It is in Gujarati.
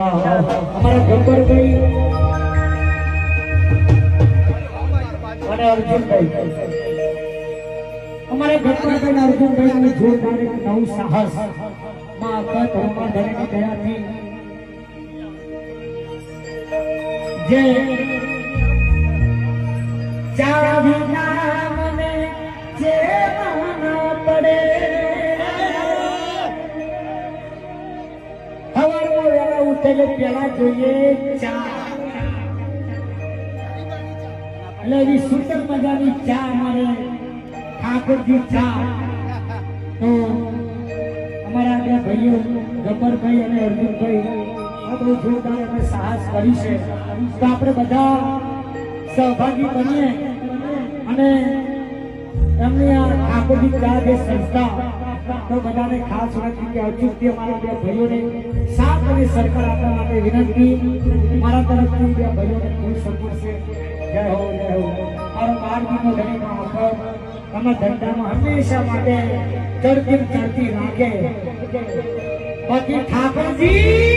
हमारा गब्बर भाई અને અર્જુનભાઈ અમારા ગબ્બર ભાઈ અર્જુનભાઈ નું જોરદાર એક નવું સાહસ માં આખા ધર્મમાં ધરેની દયાથી જે ચાવી નામને જે ના પડે હવારમાં વેલા ઉઠેલે પેલા જોઈએ ચા એટલે એવી સુંદર મજાની ચા મળે ઠાકોરજી ચા તો અમારા બે ભાઈઓ ગબ્બરભાઈ અને અર્જુનભાઈ આ બહુ જોરદાર અમે સાહસ કરી છે તો આપણે બધા સહભાગી બનીએ અને એમની આ ઠાકોરજી ચા જે સંસ્થા તો બધાને ખાસ વિનંતી કે અચૂકથી અમારા બે ભાઈઓને સાથ અને સરકાર આપવા માટે વિનંતી મારા તરફથી બે ભાઈઓને ફૂલ સપોર્ટ છે જય હો મારો માર્ગીનો ધણીનો આભાર તમે ધંધામાં હંમેશા માટે ચડતી રાખે બાકી ઠાકોરજી